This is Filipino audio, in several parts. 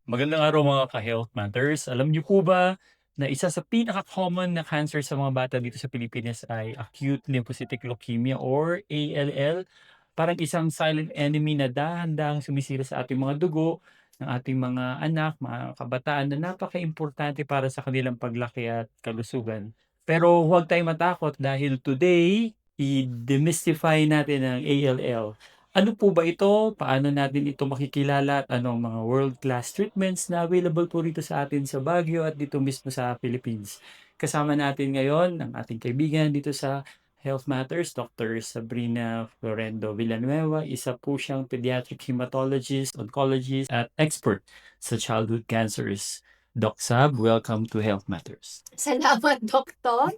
Magandang araw mga ka-Health Matters. Alam niyo po ba na isa sa pinaka-common na cancer sa mga bata dito sa Pilipinas ay acute lymphocytic leukemia or ALL. Parang isang silent enemy na dahan-dahang sumisira sa ating mga dugo, ng ating mga anak, mga kabataan na napaka-importante para sa kanilang paglaki at kalusugan. Pero huwag tayong matakot dahil today, i-demystify natin ang ALL. Ano po ba ito? Paano natin ito makikilala at anong mga world-class treatments na available po rito sa atin sa Baguio at dito mismo sa Philippines? Kasama natin ngayon ang ating kaibigan dito sa Health Matters, Dr. Sabrina Florendo Villanueva. Isa po siyang pediatric hematologist, oncologist at expert sa childhood cancers. Doc Sab, welcome to Health Matters. Salamat, doktor.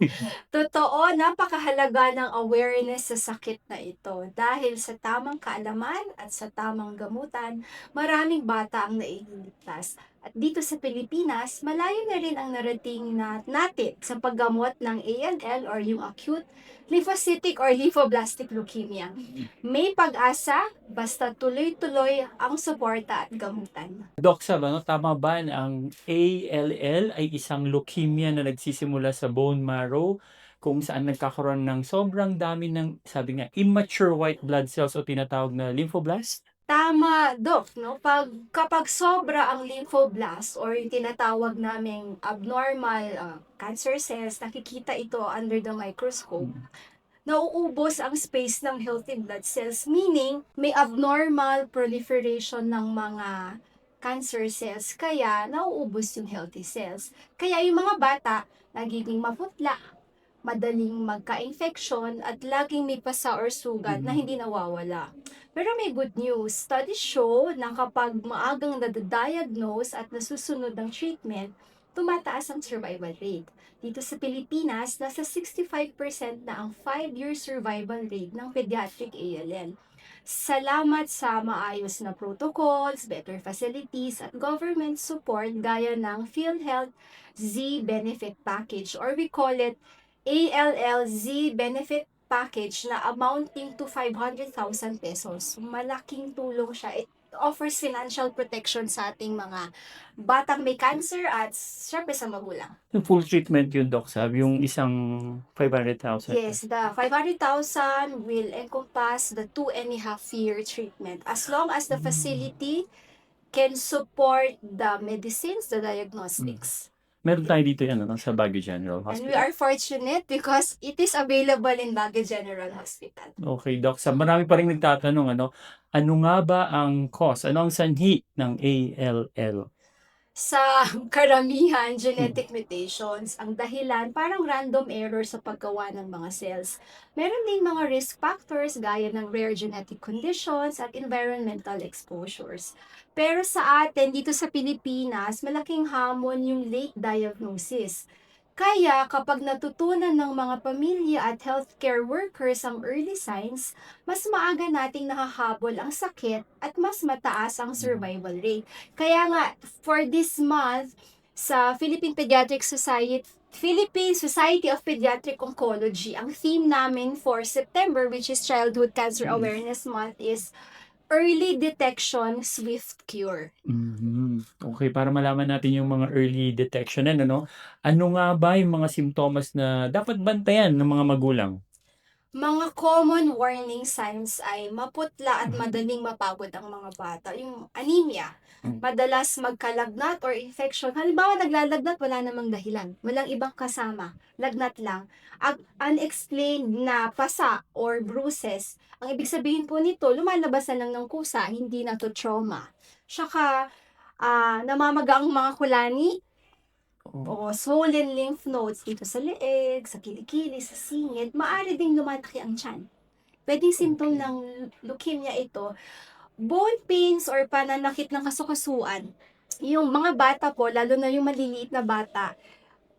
Totoo, napakahalaga ng awareness sa sakit na ito dahil sa tamang kaalaman at sa tamang gamutan, maraming bata ang nailigtas. At dito sa Pilipinas, malayo na rin ang narating natin sa paggamot ng ALL or yung acute lymphocytic or lymphoblastic leukemia. May pag-asa, basta tuloy-tuloy ang suporta at gamutan. Doc Sab, tama ba na ang ALL ay isang leukemia na nagsisimula sa bone marrow kung saan nagkakaroon ng sobrang dami ng, sabi nga, immature white blood cells o tinatawag na lymphoblast? Tama, Doc, no? Kapag sobra ang lymphoblast or yung tinatawag naming abnormal cancer cells, nakikita ito under the microscope, nauubos ang space ng healthy blood cells, meaning may abnormal proliferation ng mga cancer cells, kaya nauubos yung healthy cells. Kaya yung mga bata, nagiging maputla, madaling magka-infection at laging may pasa or sugat na hindi nawawala. Pero may good news. Studies show na kapag maagang nadadiagnose at nasusunod ng treatment, tumataas ang survival rate. Dito sa Pilipinas, nasa 65% na ang 5-year survival rate ng pediatric ALL. Salamat sa maayos na protocols, better facilities, at government support gaya ng PhilHealth Z Benefit Package or we call it ALLZ benefit package na amounting to 500,000 pesos. Malaking tulong siya. It offers financial protection sa ating mga batang may cancer at syempre sa magulang. Yung full treatment yun, Doc Sab, yung isang 500,000. Yes, the 500,000 will encompass the 2.5 year treatment as long as the facility can support the medicines, the diagnostics. Meron tayo dito yan, sa Baguio General And we Hospital. are fortunate because it is available in Baguio General Hospital. Okay, Doc Sab. Marami pa rin nagtatanong, ano nga ba ang cause? Ano ang sanhi ng ALL? Sa karamihan, genetic mutations ang dahilan, parang random error sa paggawa ng mga cells. Meron ding mga risk factors gaya ng rare genetic conditions at environmental exposures. Pero sa atin, dito sa Pilipinas, malaking hamon yung late diagnosis. Kaya kapag natutunan ng mga pamilya at healthcare workers ang early signs, mas maaga nating nakahabol ang sakit at mas mataas ang survival rate. Kaya nga, for this month, sa Philippine Society of Pediatric Oncology, ang theme namin for September, which is Childhood Cancer Awareness Month, is Early Detection, Swift Cure. Okay, para malaman natin yung mga early detection yan, ano nga ba yung mga simptomas na dapat bantayan ng mga magulang? Mga common warning signs ay maputla at madaling mapagod ang mga bata. Yung anemia, madalas magkalagnat or infection. Halimbawa, naglalagnat, wala namang dahilan. Walang ibang kasama. Lagnat lang. Unexplained na pasa or bruises. Ang ibig sabihin po nito, lumalabas na lang ng kusa, hindi na to trauma. Saka, namamaga ang mga kulani, Oh, o swollen lymph nodes dito sa leeg, sa kilikili, sa singit, maaari ding lumalaki ang tiyan. Pwedeng symptom okay. ng leukemia ito. Bone pains or pananakit ng kasukasuan. Yung mga bata po, lalo na yung maliliit na bata,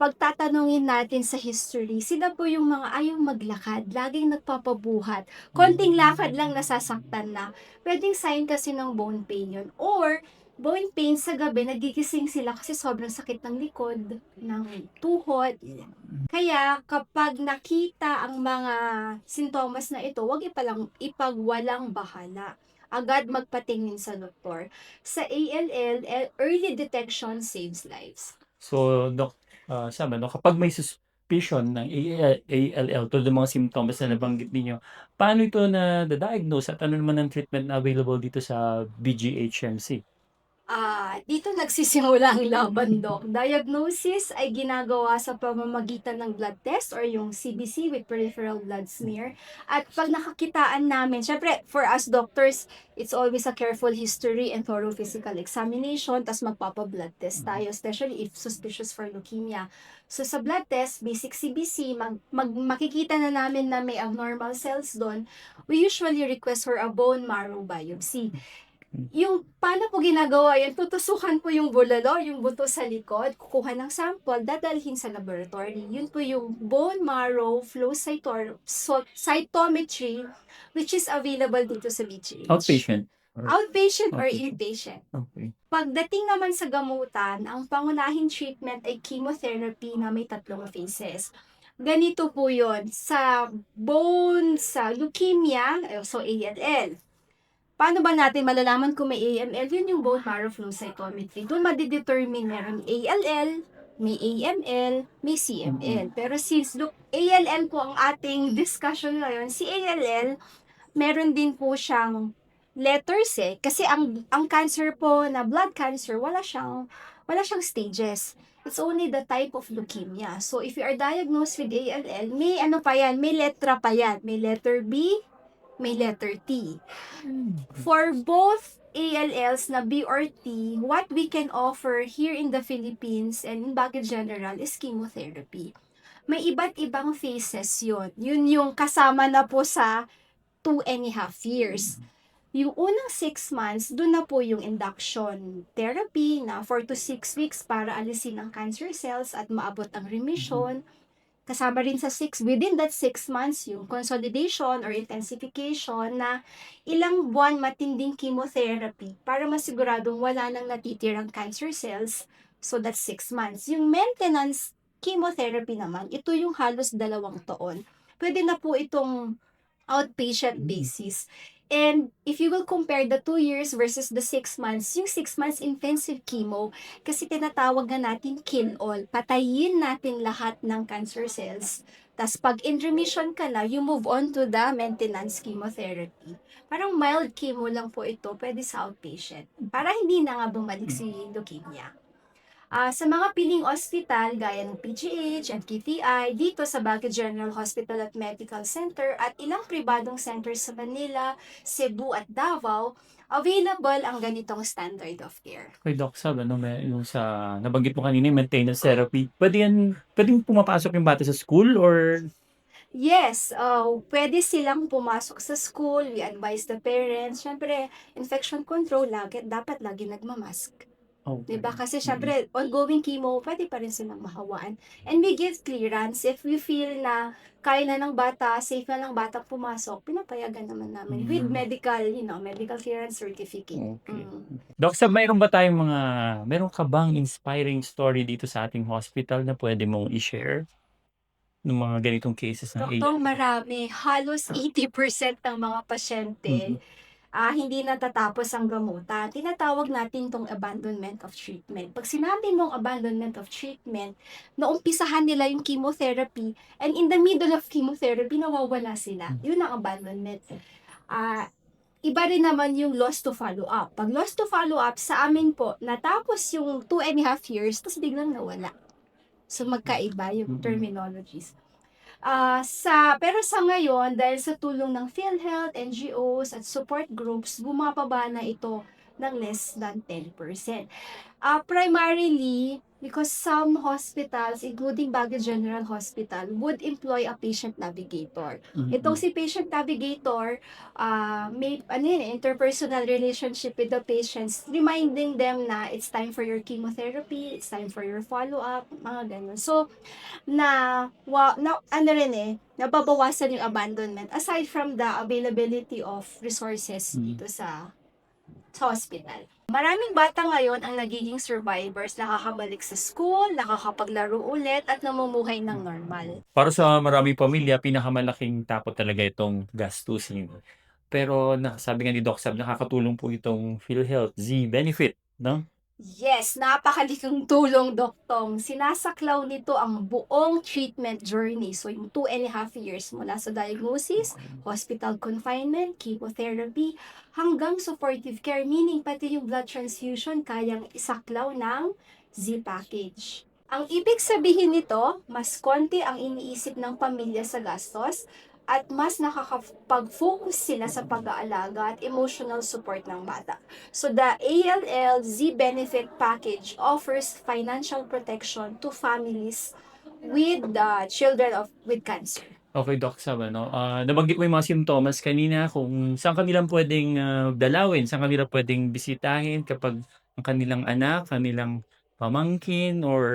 pagtatanungin natin sa history, sila po yung mga ayaw maglakad, laging nagpapabuhat. Konting lakad lang nasasaktan na. Pwedeng sign kasi ng bone pain yun. Or, bone pain sa gabi, nagigising sila kasi sobrang sakit ng likod, ng tuhod. Kaya, kapag nakita ang mga sintomas na ito, huwag ipagwalang bahala. agad magpatingin sa doktor. Sa ALL, early detection saves lives. So, Doc, sabi, no, kapag may suspicion ng ALL, tulad ng mga symptoms na nabanggit ninyo, paano ito na-diagnose at ano naman ang treatment na available dito sa BGHMC? Dito nagsisimula ang laban, Doc. Diagnosis ay ginagawa sa pamamagitan ng blood test or yung CBC with peripheral blood smear. At pag nakakitaan namin, syempre, for us doctors, it's always a careful history and thorough physical examination, tas magpapa-blood test tayo, especially if suspicious for leukemia. So sa blood test, basic CBC, makikita na namin na may abnormal cells doon, we usually request for a bone marrow biopsy. Yung paano po ginagawa yan, tutusukan po yung bulalo, yung buto sa likod, kukuha ng sample, dadalhin sa laboratory. Yun po yung bone marrow flow cytometry, which is available dito sa BGH. Outpatient? Outpatient or Outpatient. inpatient. Okay. Pagdating naman sa gamutan, ang pangunahing treatment ay chemotherapy na may 3 phases. Ganito po yun, sa leukemia, so ALL. Paano ba natin malalaman kung may AML? Yun yung bone marrow flow cytometry. Doon madidetermine meron ALL, may AML, may CML. Pero since ALL po ang ating discussion ngayon, si ALL, meron din po siyang letters kasi ang cancer po na blood cancer, wala siyang stages. It's only the type of leukemia. So if you are diagnosed with ALL, may may letra pa yan. May letter B, may letter T. For both ALLs na B or T, what we can offer here in the Philippines and in Baguio General is chemotherapy. May iba't ibang phases yun. Yun yung kasama na po sa 2.5 years. Yung unang 6 months, dun na po yung induction therapy na 4 to 6 weeks para alisin ang cancer cells at maabot ang remission. Kasama rin sa within that 6 months, yung consolidation or intensification na ilang buwan matinding chemotherapy para masiguradong wala nang natitirang cancer cells. So that's 6 months. Yung maintenance chemotherapy naman, ito yung halos 2 taon. Pwede na po itong outpatient basis. And if you will compare the 2 years versus the 6 months, yung 6 months intensive chemo, kasi tinatawag na natin kill all. Patayin natin lahat ng cancer cells. Tapos pag in remission ka na, you move on to the maintenance chemotherapy. Parang mild chemo lang po ito, pwede sa outpatient. Para hindi na nga bumalik si leukemia. Sa mga piling ospital gaya ng PGH and KTI, dito sa Baguio General Hospital at Medical Center at ilang pribadong centers sa Manila, Cebu at Davao, available ang ganitong standard of care. Kay Doc Sab, yung sa nabanggit mo kanina, yung maintenance therapy, pwedeng pumapasok yung bata sa school or Yes, pwede silang pumasok sa school. We advise the parents. Siyempre, infection control, dapat lagi nagmamask. okay. Diba? Kasi syempre, ongoing chemo, pwede pa rin silang mahawaan. And we give clearance if we feel na kaya na ng bata, safe na ng bata pumasok, pinapayagan naman namin with medical clearance certificate. Okay. Doc Sab, meron ka bang inspiring story dito sa ating hospital na pwede mong i-share ng mga ganitong cases ng Doktor, marami. Halos 80% ng mga pasyente hindi natatapos ang gamutan. Tinatawag natin tong abandonment of treatment. Pag sinabi mong abandonment of treatment, naumpisahan nila yung chemotherapy and in the middle of chemotherapy, nawawala sila. Yun ang abandonment. Iba rin naman yung loss to follow up. Pag loss to follow up, sa amin po, natapos yung 2.5 years, tapos biglang nawala. So magkaiba yung terminologies. Pero sa ngayon, dahil sa tulong ng PhilHealth, NGOs, at support groups, bumababa na ito ng less than 10%. Primarily, because some hospitals, including Baguio General Hospital, would employ a patient navigator. Itong si patient navigator, may interpersonal relationship with the patients, reminding them na it's time for your chemotherapy, it's time for your follow-up, mga ganun. So, nababawasan yung abandonment aside from the availability of resources dito sa hospital. Maraming bata ngayon ang nagiging survivors, nakakabalik sa school, nakakapaglaro ulit at namumuhay ng normal. Para sa maraming pamilya, pinakamalaking takot talaga itong gastusin. Pero sabi nga ni Doc Sab, nakakatulong po itong PhilHealth Z-Benefit, no? Yes, napakalaking tulong, Doktong. Sinasaklaw nito ang buong treatment journey. So, yung 2.5 years mula sa diagnosis, hospital confinement, chemotherapy, hanggang supportive care, meaning pati yung blood transfusion, kayang isaklaw ng Z-Package. Ang ibig sabihin nito, mas konti ang iniisip ng pamilya sa gastos at mas nakakapag-focus sila sa pag-aalaga at emotional support ng bata. So the ALL Z Benefit Package offers financial protection to families with children with cancer. Okay, Doc Sab, ano, nabanggit mo yung mga simptomas kanina kung saan kanilang puwedeng, dalawin, saan kanila puwedeng bisitahin kapag ang kanilang anak, kanilang pamangkin or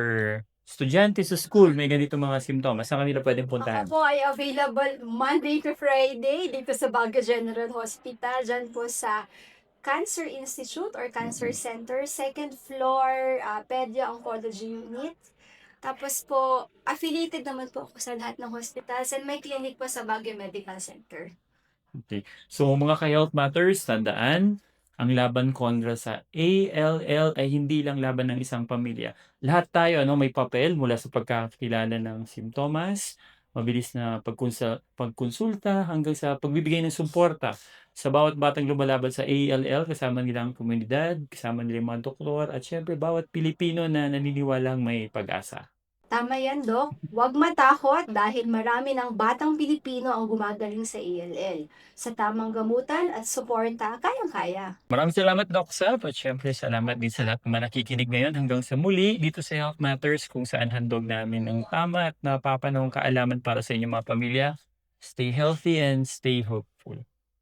estudyante sa school may ganitong mga simptomas, saan kanila puwedeng Ako puntahan? po ay available Monday to Friday dito sa Baguio General Hospital, dyan po sa Cancer Institute or Cancer Center, second floor, Pedia Oncology Unit. Tapos po, affiliated naman po ako sa lahat ng hospitals and may clinic po sa Baguio Medical Center. Okay. So mga ka-Health Matters, tandaan, ang laban kontra sa ALL ay hindi lang laban ng isang pamilya. Lahat tayo ano, may papel mula sa pagkakakilala ng simptomas, mabilis na pagkonsulta hanggang sa pagbibigay ng suporta sa bawat batang lumalaban sa ALL, kasama nila ang komunidad, kasama nila yung mga doktor, at syempre bawat Pilipino na naniniwalang may pag-asa. Tama yan, Dok. Huwag matakot dahil marami ng batang Pilipino ang gumagaling sa ALL. Sa tamang gamutan at suporta, kayang-kaya. Maraming salamat, Doc Sab, at syempre salamat din sa lahat ng mga nakikinig ngayon hanggang sa muli dito sa Health Matters kung saan handog namin ang tama at napapanahong kaalaman para sa inyong mga pamilya. Stay healthy and stay hopeful.